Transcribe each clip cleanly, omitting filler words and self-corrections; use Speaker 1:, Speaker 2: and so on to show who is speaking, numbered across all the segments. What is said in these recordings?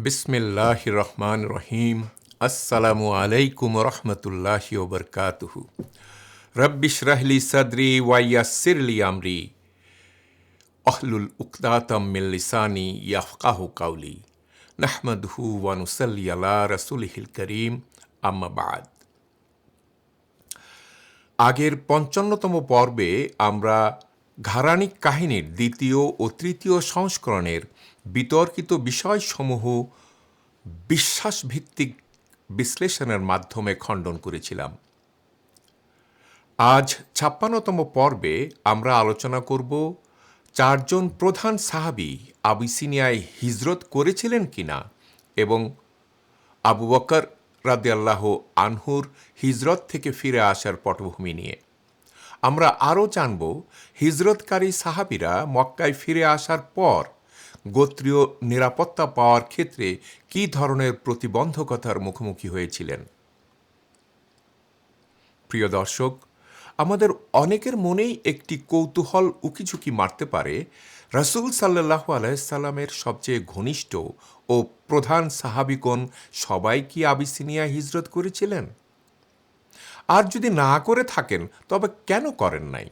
Speaker 1: বিসমিল্লাহির রহমানির রহিম। আসসালামু আলাইকুম রহমতুল্লাহি ওয়া বারাকাতুহু। রব্বি ইশরাহ লি সাদরি ওয়া ইয়াসসির লি আমরি ওয়াহলুল উকদাতাম মিন লিসানি ইয়াফকাহু কাওলি। নাহমাদুহু ওয়া নুসাল্লি আলা রাসূলিহিল কারীম, আম্মা বা'দ। আগের ৫৫তম পর্বে আমরা ঘরানিক কাহিনীর দ্বিতীয় ও তৃতীয় সংস্করণের বিতর্কিত বিষয়সমূহ বিশ্বাসভিত্তিক বিশ্লেষণের মাধ্যমে খণ্ডন করেছিলাম। আজ ৫৬তম পর্বে আমরা আলোচনা করব চারজন প্রধান সাহাবী আবিসিনিয়ায় হিজরত করেছিলেন কিনা এবং আবু বকর রাদিয়াল্লাহু আনহুর হিজরত থেকে ফিরে আসার পটভূমি নিয়ে। আমরা আরও জানব হিজরতকারী সাহাবীরা মক্কায় ফিরে আসার পর গোত্রীয় নিরাপত্তা পাওয়ার ক্ষেত্রে কী ধরনের প্রতিবন্ধকতার মুখোমুখি হয়েছিলেন। প্রিয় দর্শক, আমাদের অনেকের মনেই একটি কৌতূহল উকিঝুঁকি মারতে পারে, রাসূল সাল্লাল্লাহু আলাইহি সাল্লামের সবচেয়ে ঘনিষ্ঠ ও প্রধান সাহাবীগণ সবাই কি আবিসিনিয়ায় হিজরত করেছিলেন? আর যদি না করে থাকেন তবে কেন করেন নাই?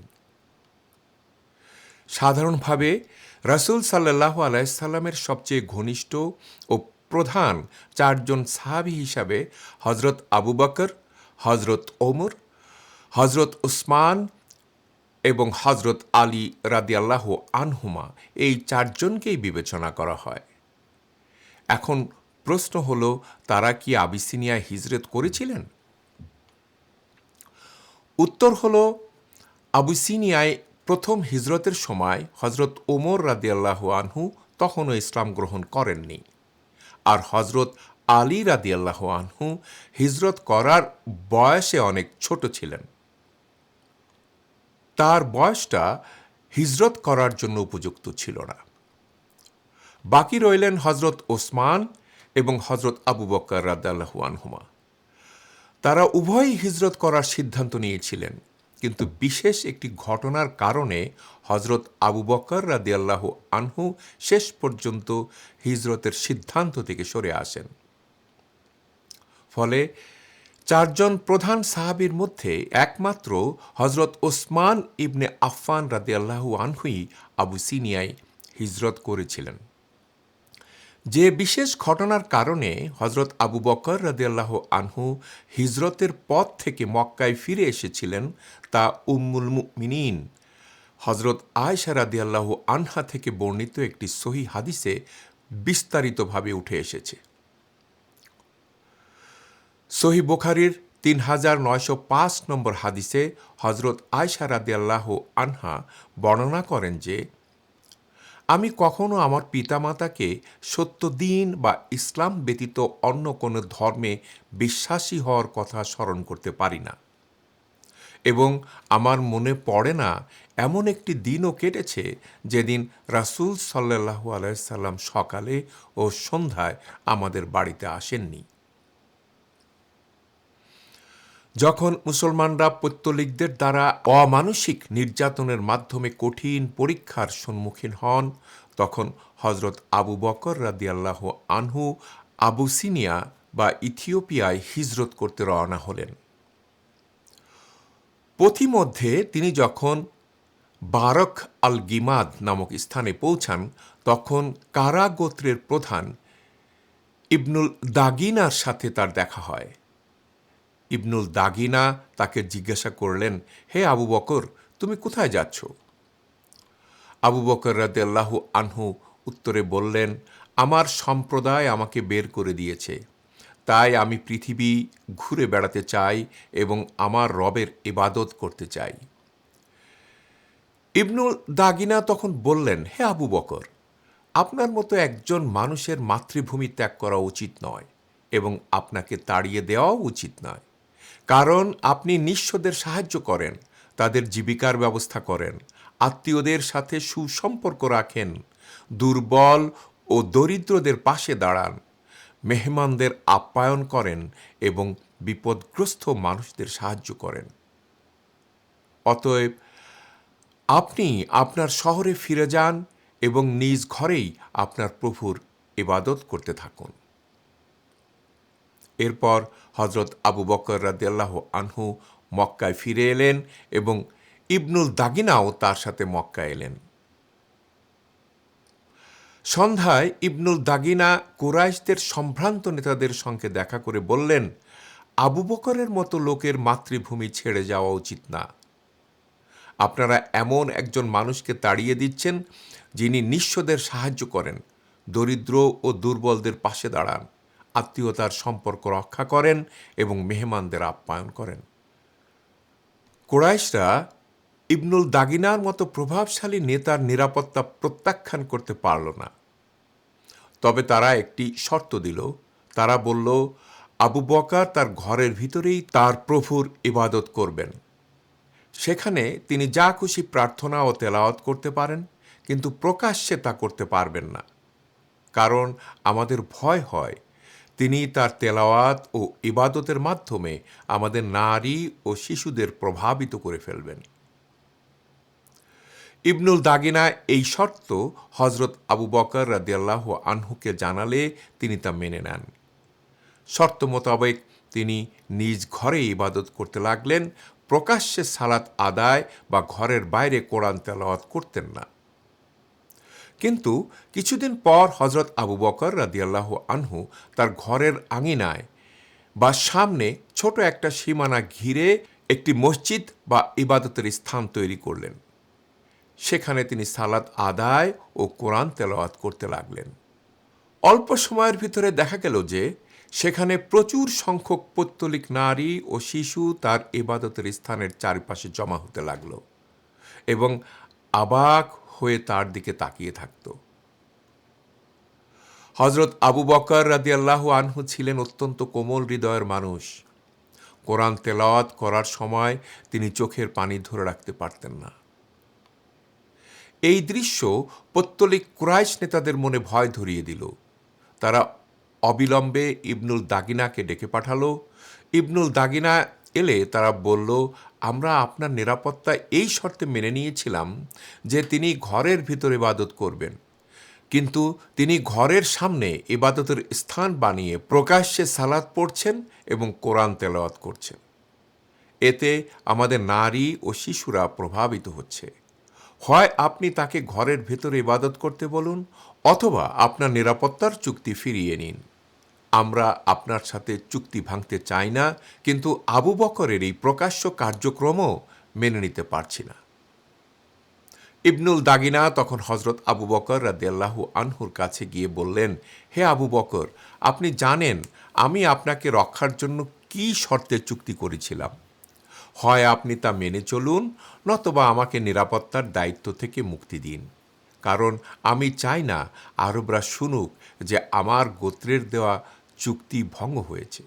Speaker 1: সাধারণভাবে রাসূল সাল্লাল্লাহু আলাইহি সাল্লামের সবচেয়ে ঘনিষ্ঠ ও প্রধান চারজন সাহাবী হিসাবে হযরত আবু বকর, হযরত ওমর, হযরত উসমান এবং হযরত আলী রাদিয়াল্লাহু আনহুমা, এই চারজনকেই বিবেচনা করা হয়। এখন প্রশ্ন হলো, তারা কি আবিসিনিয়ায় হিজরত করেছিলেন? উত্তর হলো, আবিসিনিয়ায় প্রথম হিজরতের সময় হযরত ওমর রাদিয়াল্লাহু আনহু তখনও ইসলাম গ্রহণ করেননি, আর হযরত আলী রাদিয়াল্লাহু আনহু হিজরত করার বয়সে অনেক ছোট ছিলেন। তার বয়সটা হিজরত করার জন্য উপযুক্ত ছিল না। বাকি রইলেন হযরত ওসমান এবং হযরত আবু বকর রাদিয়াল্লাহু আনহুমা। তারা উভয়ই হিজরত করার সিদ্ধান্ত নিয়েছিলেন, কিন্তু বিশেষ একটি ঘটনার কারণে হযরত আবু বকর রাদিয়াল্লাহু আনহু শেষ পর্যন্ত হিজরতের সিদ্ধান্ত থেকে সরে আসেন। ফলে চারজন প্রধান সাহাবীর মধ্যে একমাত্র হযরত ওসমান ইবনে আফফান রাদিয়াল্লাহু আনহুই আবিসিনিয়ায় হিজরত করেছিলেন। যে বিশেষ ঘটনার কারণে হযরত আবু বকর রাদিয়াল্লাহু আনহু হিজরতের পথ থেকে মক্কায় ফিরে এসেছিলেন, তা উম্মুল মুমিনিন হযরত আয়েশা রাদিয়াল্লাহু আনহা থেকে বর্ণিত একটি সহিহ হাদিসে বিস্তারিতভাবে উঠে এসেছে। সহিহ বুখারীর ৩৯০৫ নম্বর হাদিসে হযরত আয়েশা রাদিয়াল্লাহু আনহা বর্ণনা করেন যে, আমি কখনো আমার পিতামাতাকে সত্য দ্বীন বা ইসলাম ব্যতীত অন্য কোনো ধর্মে বিশ্বাসী হওয়ার কথা স্মরণ করতে পারি না, এবং আমার মনে পড়ে না এমন একটি দিনও কেটেছে যেদিন রাসূল সাল্লাল্লাহু আলাইহি সাল্লাম সকালে ও সন্ধ্যায় আমাদের বাড়িতে আসেননি। যখন মুসলমানরা পৌত্তলিকদের দ্বারা অমানুষিক নির্যাতনের মাধ্যমে কঠিন পরীক্ষার সম্মুখীন হন, তখন হযরত আবু বকর রাদিয়াল্লাহু আনহু আবিসিনিয়া বা ইথিওপিয়ায় হিজরত করতে রওনা হলেন। পথিমধ্যে তিনি যখন বারক আল গিমাদ নামক স্থানে পৌঁছান, তখন কারা গোত্রের প্রধান ইবনুল দাগিনার সাথে তার দেখা হয়। ইবনুল দাগিনা তাকে জিজ্ঞাসা করলেন, হে আবু বকর, তুমি কোথায় যাচ্ছ? আবু বকর রাদিয়াল্লাহু আনহু উত্তরে বললেন, আমার সম্প্রদায় আমাকে বের করে দিয়েছে, তাই আমি পৃথিবী ঘুরে বেড়াতে চাই এবং আমার রবের ইবাদত করতে চাই। ইবনুল দাগিনা তখন বললেন, হে আবু বকর, আপনার মতো একজন মানুষের মাতৃভূমি ত্যাগ করা উচিত নয় এবং আপনাকে তাড়িয়ে দেওয়াও উচিত নয়, কারণ আপনি নিঃস্বদের সাহায্য করেন, তাদের জীবিকার ব্যবস্থা করেন, আত্মীয়দের সাথে সুসম্পর্ক রাখেন, দুর্বল ও দরিদ্রদের পাশে দাঁড়ান, মেহমানদের আপ্যায়ন করেন এবং বিপদগ্রস্ত মানুষদের সাহায্য করেন। অতএব আপনি আপনার শহরে ফিরে যান এবং নিজ ঘরেই আপনার প্রভুর ইবাদত করতে থাকুন। এরপর হজরত আবু বকর রাদিয়াল্লাহু আনহু মক্কায় ফিরে এলেন এবং ইবনুল দাগিনাও তার সাথে মক্কায় এলেন। সন্ধ্যায় ইবনুল দাগিনা কুরাইশদের সম্ভ্রান্ত নেতাদের সঙ্গে দেখা করে বললেন, আবু বকরের মতো লোকের মাতৃভূমি ছেড়ে যাওয়া উচিত না। আপনারা এমন একজন মানুষকে তাড়িয়ে দিচ্ছেন যিনি নিঃস্বদের সাহায্য করেন, দরিদ্র ও দুর্বলদের পাশে দাঁড়ান, আত্মীয়তার সম্পর্ক রক্ষা করেন এবং মেহমানদের আপ্যায়ন করেন। কুরাইশরা ইবনুল দাগিনার মতো প্রভাবশালী নেতার নিরাপত্তা প্রত্যাখ্যান করতে পারল না। তবে তারা একটি শর্ত দিল। তারা বলল, আবু বকর তার ঘরের ভিতরেই তার প্রভুর ইবাদত করবেন। সেখানে তিনি যা খুশি প্রার্থনা ও তেলাওয়াত করতে পারেন, কিন্তু প্রকাশ্যে তা করতে পারবেন না, কারণ আমাদের ভয় হয় তিনি তার তেলাওয়াত ও ইবাদতের মাধ্যমে আমাদের নারী ও শিশুদের প্রভাবিত করে ফেলবেন। ইবনুল দাগিনা এই শর্ত হজরত আবু বকর রাদিয়াল্লাহু আনহুকে জানালে তিনি তা মেনে নেন। শর্ত মোতাবেক তিনি নিজ ঘরে ইবাদত করতে লাগলেন, প্রকাশ্যে সালাত আদায় বা ঘরের বাইরে কোরআন তেলাওয়াত করতেন না। কিন্তু কিছুদিন পর হজরত আবু বকর রাদিয়াল্লাহু আনহু তার ঘরের আঙিনায় বা সামনে ছোট একটা সীমানা ঘিরে একটি মসজিদ বা ইবাদতের স্থান তৈরি করলেন। সেখানে তিনি সালাত আদায় ও কোরআন তেলাওয়াত করতে লাগলেন। অল্প সময়ের ভিতরে দেখা গেল যে সেখানে প্রচুর সংখ্যক পৌত্তলিক নারী ও শিশু তার ইবাদতের স্থানের চারপাশে জমা হতে লাগল এবং অবাক হয়ে তার দিকে তাকিয়ে থাকত। হজরত আবু বকর রাদিয়াল্লাহু আনহু ছিলেন অত্যন্ত কোমল হৃদয়ের মানুষ। কোরআন তেলাওয়াত করার সময় তিনি চোখের পানি ধরে রাখতে পারতেন না। এই দৃশ্য পৌত্তলিক কুরাইশ নেতাদের মনে ভয় ধরিয়ে দিল। তারা অবিলম্বে ইবনুল দাগিনাকে ডেকে পাঠালো। ইবনুল দাগিনা এলে তারা বলল, আমরা আপনার নিরাপত্তা এই শর্তে মেনে নিয়েছিলাম যে তিনি ঘরের ভিতর ইবাদত করবেন, কিন্তু তিনি ঘরের সামনে ইবাদতের স্থান বানিয়ে প্রকাশ্যে সালাত পড়ছেন এবং কোরআন তেলাওয়াত করছেন। এতে আমাদের নারী ও শিশুরা প্রভাবিত হচ্ছে। হয় আপনি তাকে ঘরের ভেতরে ইবাদত করতে বলুন, অথবা আপনার নিরাপত্তার চুক্তি ফিরিয়ে নিন। আমরা আপনার সাথে চুক্তি ভাঙতে চাই না, কিন্তু আবু বকরের এই প্রকাশ্য কার্যক্রমও মেনে নিতে পারছি না। ইবনুল দাগিনা তখন হজরত আবু বকর রাদিয়াল্লাহু আনহুর কাছে গিয়ে বললেন, হে আবু বকর, আপনি জানেন আমি আপনাকে রক্ষার জন্য কি শর্তে চুক্তি করেছিলাম। হয় আপনি তা মেনে চলুন, নতবা আমাকে নিরাপত্তার দায়িত্ব থেকে মুক্তি দিন, কারণ আমি চাই না আরবরা শুনুক যে আমার গোত্রের দেওয়া চুক্তি ভঙ্গ হয়েছে।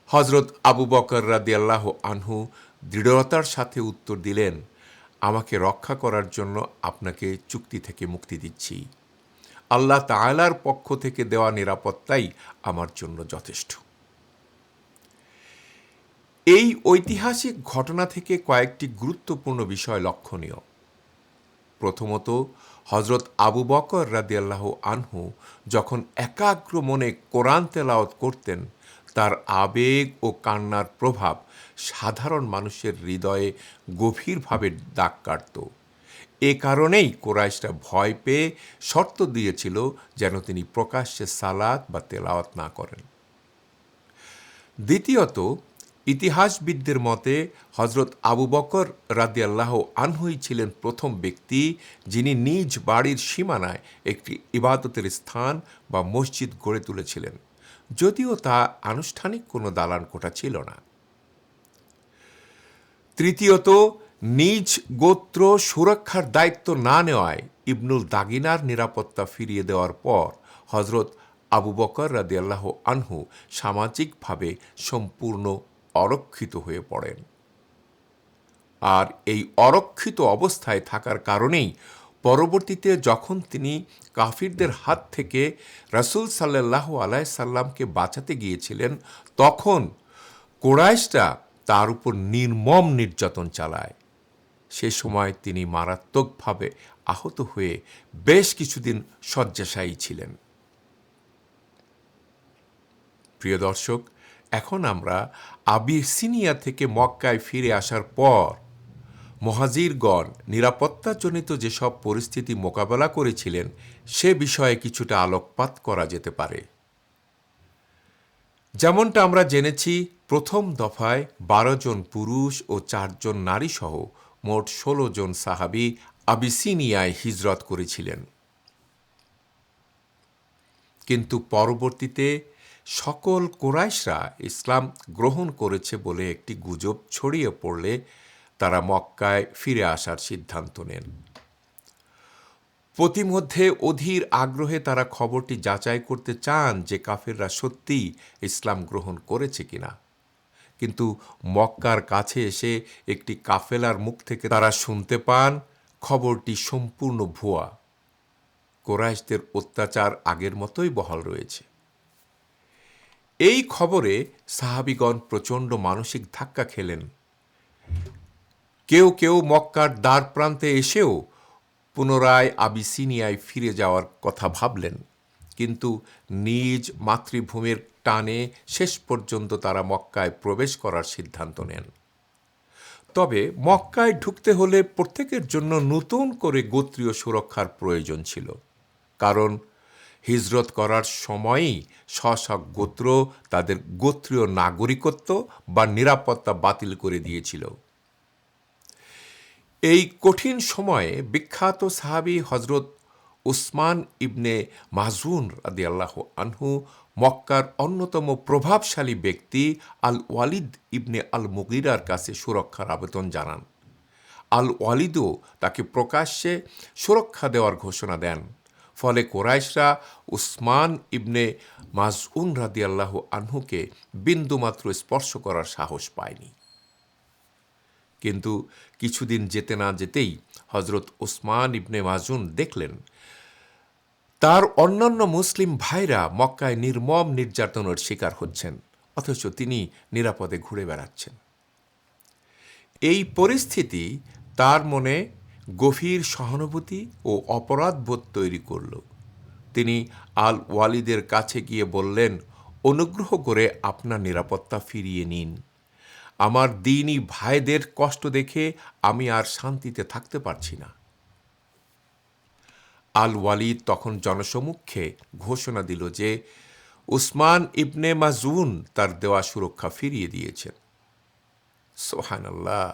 Speaker 1: হজরত আবু বকর রাদিয়াল্লাহু আনহু দৃঢ়তার সাথে উত্তর দিলেন, আমাকে রক্ষা করার জন্য আপনাকে চুক্তি থেকে মুক্তি দিচ্ছি। আল্লাহ তাআলার পক্ষ থেকে দেওয়া নিরাপত্তাই আমার জন্য যথেষ্ট। এই ঐতিহাসিক ঘটনা থেকে কয়েকটি গুরুত্বপূর্ণ বিষয় লক্ষণীয়। প্রথমত, হজরত আবু বকর রাদিয়াল্লাহু আনহু যখন একাগ্র মনে কোরআন তেলাওয়াত করতেন, তার আবেগ ও কান্নার প্রভাব সাধারণ মানুষের হৃদয়ে গভীরভাবে দাগ কাটত। এ কারণেই কুরাইশরা ভয় পেয়ে শর্ত দিয়েছিল যেন তিনি প্রকাশ্যে সালাত বা তেলাওয়াত না করেন। দ্বিতীয়ত, ইতিহাসবিদদের মতে হজরত আবু বকর রাদিয়াল্লাহু আনহুই ছিলেন প্রথম ব্যক্তি যিনি নিজ বাড়ির সীমানায় একটি ইবাদতের স্থান বা মসজিদ গড়ে তুলেছিলেন, যদিও তা আনুষ্ঠানিক কোনো দালান কোঠা ছিল না। তৃতীয়ত, নিজ গোত্র সুরক্ষার দায়িত্ব না নেওয়ায় ইবনুল দাগিনার নিরাপত্তা ফিরিয়ে দেওয়ার পর হজরত আবু বকর রাদিয়াল্লাহু আনহু সামাজিকভাবে সম্পূর্ণ অরক্ষিত হয়ে পড়েন। আর এই অরক্ষিত অবস্থায় থাকার কারণেই পরবর্তীতে যখন তিনি কাফিরদের হাত থেকে রাসূল সাল্লাল্লাহু আলাইহি সাল্লামকে বাঁচাতে গিয়েছিলেন, তখন কুরাইশরা তার উপর নির্মম নির্যাতন চালায়। সে সময় তিনি মারাত্মকভাবে আহত হয়ে বেশ কিছুদিন শয্যাশায়ী ছিলেন। প্রিয় দর্শক, এখন আমরা আবিসিনিয়া থেকে মক্কায় ফিরে আসার পর মুহাজিরগণ নিরাপত্তাজনিত যেসব পরিস্থিতি মোকাবেলা করেছিলেন সে বিষয়ে কিছুটা আলোকপাত করা যেতে পারে। যেমনটা আমরা জেনেছি, প্রথম দফায় ১২ জন পুরুষ ও ৪ জন নারী সহ মোট ১৬ জন সাহাবী আবিসিনিয়ায় হিজরত করেছিলেন। কিন্তু পরবর্তীতে সকল কুরাইশরা ইসলাম গ্রহণ করেছে বলে একটি গুজব ছড়িয়ে পড়লে তারা মক্কায় ফিরে আসার সিদ্ধান্ত নেন। প্রতিমধ্যে অধীর আগ্রহে তারা খবরটি যাচাই করতে চান যে কাফেররা সত্যিই ইসলাম গ্রহণ করেছে কিনা। কিন্তু মক্কার কাছে এসে একটি কাফেলার মুখ থেকে তারা শুনতে পান খবরটি সম্পূর্ণ ভুয়া। কুরাইশদের অত্যাচার আগের মতোই বহাল রয়েছে। এই খবরে সাহাবীগণ প্রচণ্ড মানসিক ধাক্কা খেলেন। কেউ কেউ মক্কার দ্বার প্রান্তে এসেও পুনরায় আবিসিনিয়ায় ফিরে যাওয়ার কথা ভাবলেন, কিন্তু নিজ মাতৃভূমির টানে শেষ পর্যন্ত তারা মক্কায় প্রবেশ করার সিদ্ধান্ত নেন। তবে মক্কায় ঢুকতে হলে প্রত্যেকের জন্য নতুন করে গোত্রীয় সুরক্ষার প্রয়োজন ছিল, কারণ হিজরত করার সময়ই স্ব গোত্র তাদের গোত্রীয় নাগরিকত্ব বা নিরাপত্তা বাতিল করে দিয়েছিল। এই কঠিন সময়ে বিখ্যাত সাহাবী হজরত উসমান ইবনে মাযুন রাদিয়াল্লাহু আনহু মক্কার অন্যতম প্রভাবশালী ব্যক্তি আল ওয়ালিদ ইবনে আল মুগিরার কাছে সুরক্ষার আবেদন জানান। আল ওয়ালিদও তাকে প্রকাশ্যে সুরক্ষা দেওয়ার ঘোষণা দেন। ফলে কুরাইশরা উসমান ইবনে মাযউন রাদিয়াল্লাহু আনহুকে বিন্দুমাত্র স্পর্শ করার সাহস পায়নি। কিন্তু কিছুদিন যেতে না যেতেই হজরত উসমান ইবনে মাযউন দেখলেন তার অন্যান্য মুসলিম ভাইরা মক্কায় নির্মম নির্যাতনের শিকার হচ্ছেন, অথচ তিনি নিরাপদে ঘুরে বেড়াচ্ছেন। এই পরিস্থিতি তার মনে গভীর সহানুভূতি ও অপরাধবোধ তৈরি করল। তিনি আল ওয়ালিদের কাছে গিয়ে বললেন, অনুগ্রহ করে আপনার নিরাপত্তা ফিরিয়ে নিন। আমার দ্বীনী ভাইদের কষ্ট দেখে আমি আর শান্তিতে থাকতে পারছি না। আল ওয়ালিদ তখন জনসমক্ষে ঘোষণা দিল যে উসমান ইবনে মাযউন তার দেওয়া সুরক্ষা ফিরিয়ে দিয়েছেন। সুবহানাল্লাহ!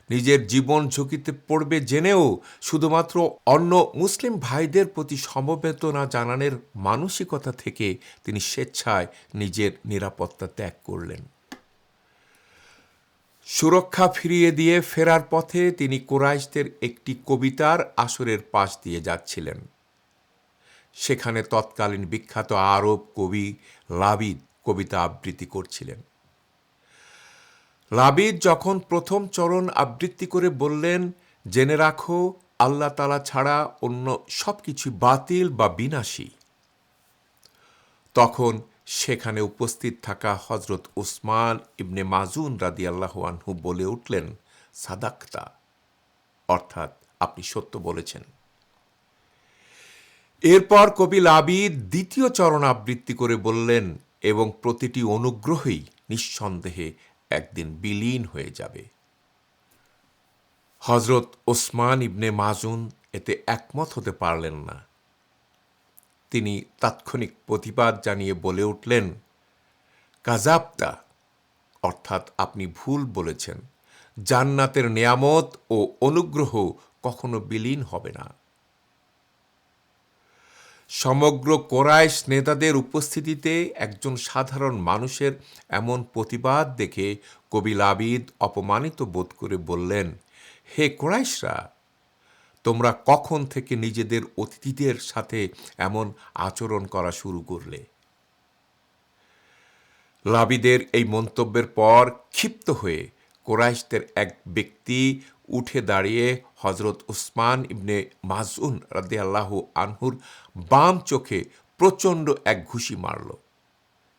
Speaker 1: নিজের জীবন ঝুঁকিতে পড়বে জেনেও শুধুমাত্র অন্য মুসলিম ভাইদের প্রতি সমবেদনা জানানোর মানসিকতা থেকে তিনি স্বেচ্ছায় নিজের নিরাপত্তা ত্যাগ করলেন। সুরক্ষা ফিরিয়ে দিয়ে ফেরার পথে তিনি কুরাইশদের একটি কবিতার আসরের পাশ দিয়ে যাচ্ছিলেন। সেখানে তৎকালীন বিখ্যাত আরব কবি লাবিদ কবিতা আবৃত্তি করছিলেন। লাবিদ যখন প্রথম চরণ আবৃত্তি করে বললেন, জেনে রাখো আল্লাহ তাআলা ছাড়া অন্য সবকিছু বাতিল বা বিনাশী, তখন সেখানে উপস্থিত থাকা হজরত উসমান ইবনে মাযউন রাদিয়াল্লাহু আনহু বলে উঠলেন, সাদাকতা, অর্থাৎ আপনি সত্য বলেছেন। এরপর কবি লাবিদ দ্বিতীয় চরণ আবৃত্তি করে বললেন, এবং প্রতিটি অনুগ্রহই নিঃসন্দেহে একদিন বিলীন হয়ে যাবে। হজরত ওসমান ইবনে মাযউন এতে একমত হতে পারলেন না। তিনি তাৎক্ষণিক প্রতিবাদ জানিয়ে বলে উঠলেন, কাযাবতা, অর্থাৎ আপনি ভুল বলেছেন। জান্নাতের নেয়ামত ও অনুগ্রহ কখনো বিলীন হবে না। সমগ্র কুরাইশ নেতাদের উপস্থিতিতে একজন সাধারণ মানুষের এমন প্রতিবাদ দেখে কবি লাবিদ অপমানিত বোধ করে বললেন, হে কুরাইশরা, তোমরা কখন থেকে নিজেদের অতিথিদের সাথে এমন আচরণ করা শুরু করলে? লাবিদের এই মন্তব্যের পর ক্ষিপ্ত হয়ে কুরাইশদের এক ব্যক্তি উঠে দাঁড়িয়ে হজরত উসমান ইবনে মাযউন রাদিয়াল্লাহু আনহুর বাম চোখে প্রচণ্ড এক ঘুষি মারল।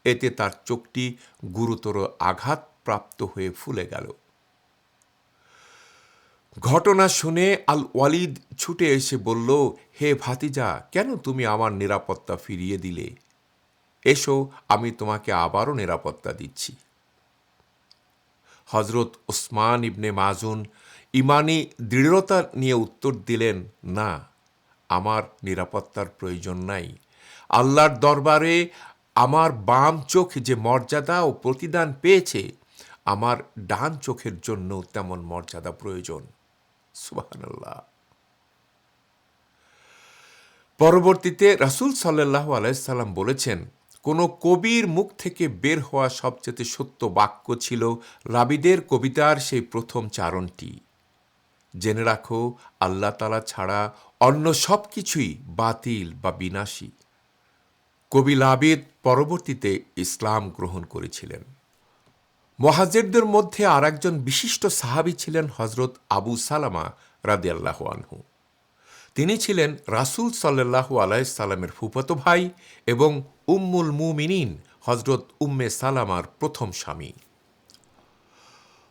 Speaker 1: এতে তার চোখটি গুরুতর আঘাতপ্রাপ্ত হয়ে ফুলে গেল। ঘটনা শুনে আল ওয়ালিদ ছুটে এসে বলল, হে ভাতিজা, কেন তুমি আমার নিরাপত্তা ফিরিয়ে দিলে? এসো, আমি তোমাকে আবারও নিরাপত্তা দিচ্ছি। হজরত ওসমান ইবনে মাজুন ইমানি দৃঢ়তা নিয়ে উত্তর দিলেন, না, আমার নিরাপত্তার প্রয়োজন নাই। আল্লাহর দরবারে আমার বাম চোখ যে মর্যাদা ও প্রতিদান পেয়েছে, আমার ডান চোখের জন্য তেমন মর্যাদা প্রয়োজন। সুবহানাল্লাহ। পরবর্তীতে রাসূল সাল্লাল্লাহু আলাইহি সাল্লাম বলেছেন, কোনো কবির মুখ থেকে বের হওয়া সবচেয়ে সত্য বাক্য ছিল রাবিদের কবিতার সেই প্রথম চারণটি, জেনে রাখো, আল্লাহ তাআলা ছাড়া অন্য সব কিছুই বাতিল বা বিনাশী। কবি লাবিদ পরবর্তীতে ইসলাম গ্রহণ করেছিলেন। মুহাজিরদের মধ্যে আর একজন বিশিষ্ট সাহাবী ছিলেন হজরত আবু সালামা রাদিয়াল্লাহু আনহু। তিনি ছিলেন রাসূল সাল্লাল্লাহু আলাইহি সাল্লামের ফুফাতো ভাই এবং উম্মুল মুমিনিন হজরত উম্মে সালামার প্রথম স্বামী।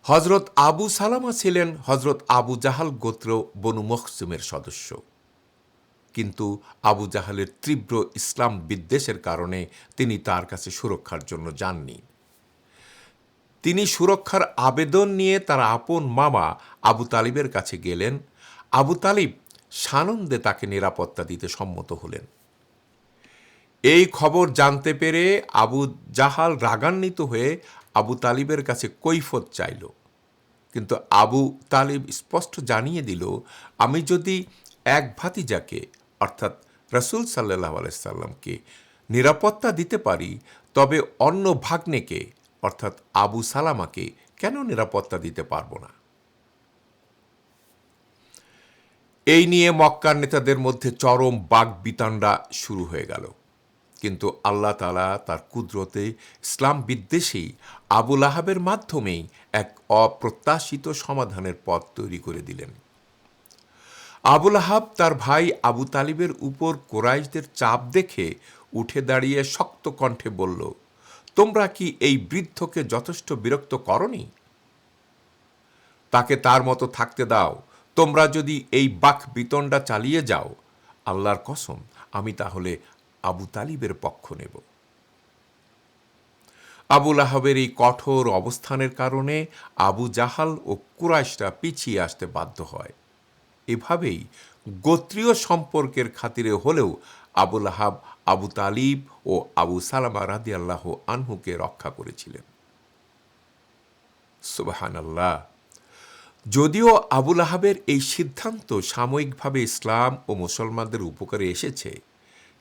Speaker 1: হজরত আবু সালামা ছিলেন হজরত আবু জাহাল গোত্র বনু মখজুমের সদস্য। কিন্তু আবু জাহালের তীব্র ইসলাম বিদ্বেষের কারণে তিনি তার কাছে সুরক্ষার জন্য যাননি। তিনি সুরক্ষার আবেদন নিয়ে তার আপন মামা আবু তালিবের কাছে গেলেন। আবু তালিব সানন্দে তাকে নিরাপত্তা দিতে সম্মত হলেন। এই খবর জানতে পেরে আবু জাহাল রাগান্বিত হয়ে আবু তালিবের কাছে কৈফত চাইল। কিন্তু আবু তালিব স্পষ্ট জানিয়ে দিল, আমি যদি এক ভাতিজাকে অর্থাৎ রাসূল সাল্লাল্লাহু আলাইহি সাল্লামকে নিরাপত্তা দিতে পারি, তবে অন্য ভাগ্নেকে অর্থাৎ আবু সালামাকে কেন নিরাপত্তা দিতে পারব না? এই নিয়ে মক্কার নেতাদের মধ্যে চরম বাকবিতণ্ডা শুরু হয়ে গেল। কিন্তু আল্লাহ তাআলা তার কুদরতে ইসলাম বিদ্বেষী আবু লাহাবের মাধ্যমেই এক অপ্রত্যাশিত সমাধানের পথ তৈরি করে দিলেন। আবু লাহাব তার ভাই আবু তালিবের উপর কুরাইশদের চাপ দেখে উঠে দাঁড়িয়ে শক্ত কণ্ঠে বলল, তোমরা কি এই বৃদ্ধকে যথেষ্ট বিরক্ত করনি? তাকে তার মতো থাকতে দাও। তোমরা যদি এই বাকবিতণ্ডা চালিয়ে যাও, আল্লাহর কসম, আমি তাহলে আবু তালিবের পক্ষ নেব। আবু লাহাবের এই কঠোর অবস্থানের কারণে আবু জাহাল ও কুরাইশরা পিছিয়ে আসতে বাধ্য হয়। এভাবেই গোত্রীয় সম্পর্কের খাতিরে হলেও আবু লাহাব আবু তালিব ও আবু সালামা রাদিয়াল্লাহু আনহুকে রক্ষা করেছিলেন। সুবহানাল্লাহ। যদিও আবু লাহাবের এই সিদ্ধান্ত সাময়িকভাবে ইসলাম ও মুসলমানদের উপকারে এসেছে,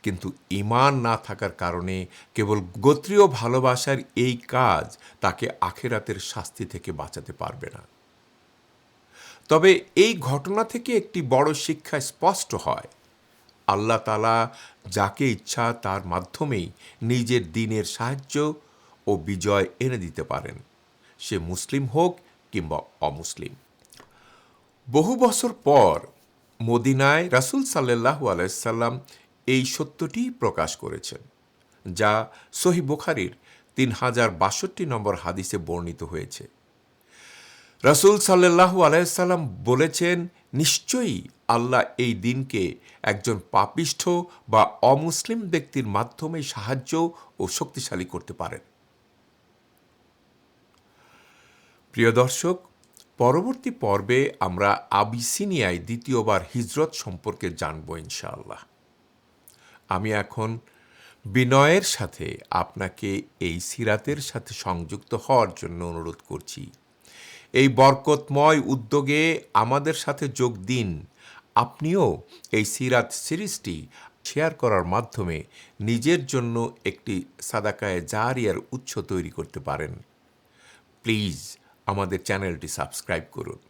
Speaker 1: কিন্তু ঈমান না থাকার কারণে কেবল গোত্রীয় ভালোবাসার এই কাজ তাকে আখিরাতের শাস্তি থেকে বাঁচাতে পারবে না। তবে এই ঘটনা থেকে একটি বড় শিক্ষা স্পষ্ট হয়, আল্লাহ তাআলা যাকে ইচ্ছা তার মাধ্যমেই নিজের দ্বীনের সাহায্য ও বিজয় এনে দিতে পারেন, সে মুসলিম হোক কিংবা অমুসলিম। বহু বছর পর মদিনায় রাসূল সাল্লাল্লাহু আলাইহি সাল্লাম এই সত্যটি প্রকাশ করেছেন, যা সহিহ বুখারীর 3062 নম্বর হাদিসে বর্ণিত হয়েছে। রাসূল সাল্লাল্লাহু আলাইহি সাল্লাম বলেছেন, নিশ্চয়ই আল্লাহ এই দিনকে একজন পাপিষ্ঠ বা অমুসলিম ব্যক্তির মাধ্যমে সাহায্য ও শক্তিশালী করতে পারেন। প্রিয় দর্শক, পরবর্তী পর্বে আমরা আবিসিনিয়ায় দ্বিতীয়বার হিজরত সম্পর্কে জানব ইনশাআল্লাহ। আমি এখন বিনয়ের সাথে আপনাকে এই সিরাতের সাথে সংযুক্ত হওয়ার জন্য অনুরোধ করছি। এই বরকতময় উদ্যোগে আমাদের সাথে যোগ দিন। আপনিও এই সিরাত সিরিজটি শেয়ার করার মাধ্যমে নিজের জন্য একটি সাদাকায়ে জারিয়ার উৎস তৈরি করতে পারেন। প্লিজ আমাদের চ্যানেলটি সাবস্ক্রাইব করুন,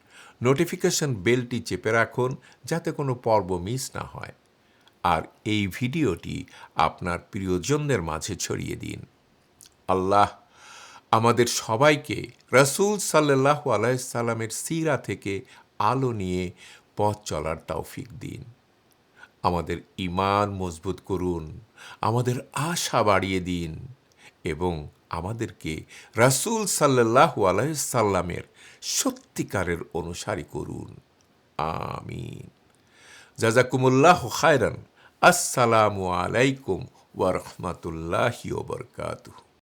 Speaker 1: নোটিফিকেশন বেলটি চেপে রাখুন যাতে কোনো পর্ব মিস না হয়, আর এই ভিডিওটি আপনার প্রিয়জনদের মাঝে ছড়িয়ে দিন। আল্লাহ আমাদের সবাইকে রাসূল সাল্লাল্লাহু আলাইহি সাল্লামের সিরা থেকে আলো নিয়ে পথ চলার তৌফিক দিন। আমাদের ঈমান মজবুত করুন, আমাদের আশা বাড়িয়ে দিন এবং আমাদেরকে রাসূল সাল্লাল্লাহু আলাইহি সাল্লামের সত্যিকারের অনুসারী করুন। আমিন। জাজাকুমুল্লাহ খায়রান। আসসালামু আলাইকুম ওয়া রাহমাতুল্লাহি ওয়া বারাকাতুহু।